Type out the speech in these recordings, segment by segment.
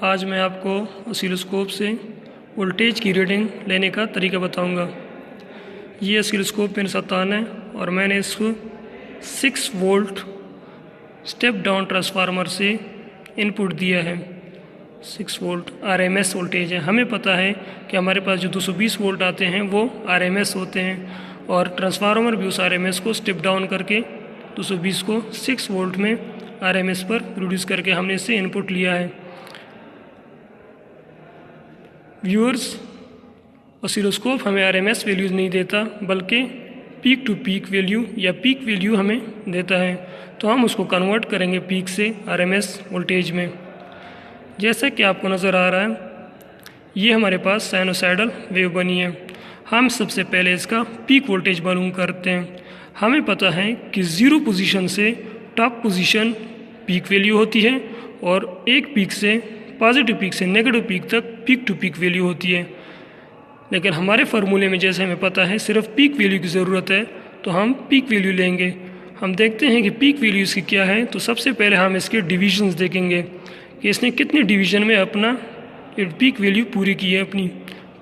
आज मैं आपको ऑसिलोस्कोप से वोल्टेज की रीडिंग लेने का तरीका बताऊंगा। ये ऑसिलोस्कोप मेरे साथ ऑन है और मैंने इसको 6 वोल्ट स्टेप डाउन ट्रांसफार्मर से इनपुट दिया है। 6 वोल्ट आरएमएस वोल्टेज है। हमें पता है कि हमारे पास जो 220 वोल्ट आते हैं वो आरएमएस होते हैं और ट्रांसफार्मर भी उस आरएमएस को स्टेप डाउन करके 220 को 6 वोल्ट में आरएमएस पर रिड्यूस करके हमने इससे इनपुट लिया है। व्यूअर्स, ऑसिलोस्कोप हमें आरएमएस वैल्यूज़ नहीं देता बल्कि पीक टू पीक वैल्यू या पीक वैल्यू हमें देता है, तो हम उसको कन्वर्ट करेंगे पीक से आरएमएस वोल्टेज में। जैसा कि आपको नज़र आ रहा है, ये हमारे पास साइनोसाइडल वेव बनी है। हम सबसे पहले इसका पीक वोल्टेज मालूम करते हैं। हमें पता है कि 0 पोजीशन से टॉप पोजीशन पीक वैल्यू होती है और एक पीक से पॉजिटिव पीक से नेगेटिव पीक तक पीक टू पीक वैल्यू होती है। लेकिन हमारे फार्मूले में जैसे हमें पता है सिर्फ पीक वैल्यू की ज़रूरत है, तो हम पीक वैल्यू लेंगे। हम देखते हैं कि पीक वैल्यू इसकी क्या है। तो सबसे पहले हम इसके डिविजन्स देखेंगे कि इसने कितने डिवीज़न में अपना पीक वैल्यू पूरी की है अपनी।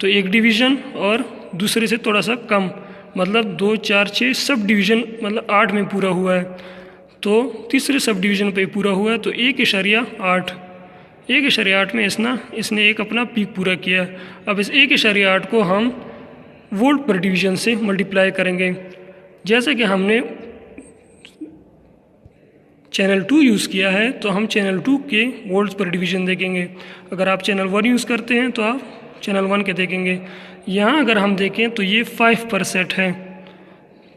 तो एक डिवीज़न और दूसरे से थोड़ा सा कम, मतलब 2, 4, 6 सब डिवीज़न मतलब 8 में पूरा हुआ है। तो तीसरे सब डिवीज़न पे पूरा हुआ है, तो 1.8 में इसने एक अपना पीक पूरा किया। अब इस 1.8 को हम वोल्ट पर डिवीज़न से मल्टीप्लाई करेंगे। जैसे कि हमने चैनल 2 यूज़ किया है, तो हम चैनल 2 के वोल्ट्स पर डिवीज़न देखेंगे। अगर आप चैनल 1 यूज़ करते हैं तो आप चैनल 1 के देखेंगे। यहाँ अगर हम देखें तो ये 5% है।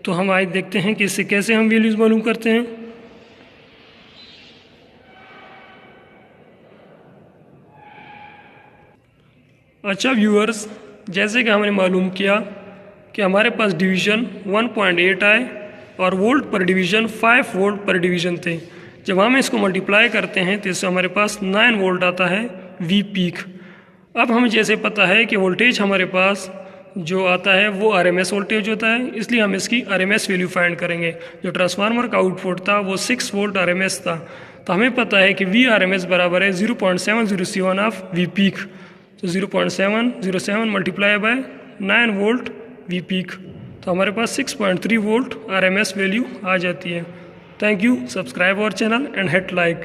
तो हम आज देखते हैं कि इससे कैसे हम वैल्यूज़ मालूम करते हैं। अच्छा व्यूअर्स, जैसे कि हमने मालूम किया कि हमारे पास डिवीज़न 1.8 आए और वोल्ट पर डिवीज़न 5 वोल्ट पर डिवीज़न थे। जब हम इसको मल्टीप्लाई करते हैं तो इससे हमारे पास 9 वोल्ट आता है वी पीक। अब हमें जैसे पता है कि वोल्टेज हमारे पास जो आता है वो आरएमएस वोल्टेज होता है, इसलिए हम इसकी आरएमएस वैल्यू फाइंड करेंगे। जो ट्रांसफार्मर का आउटपुट था वो 6 वोल्ट आरएमएस था, तो हमें पता है कि वी आरएमएस बराबर है 0.707 ऑफ वी पीक। तो 0.707 multiply by 9 volt V peak, तो हमारे पास 6.3 वोल्ट आरएमएस वैल्यू आ जाती है। Thank you. Subscribe our channel and hit like.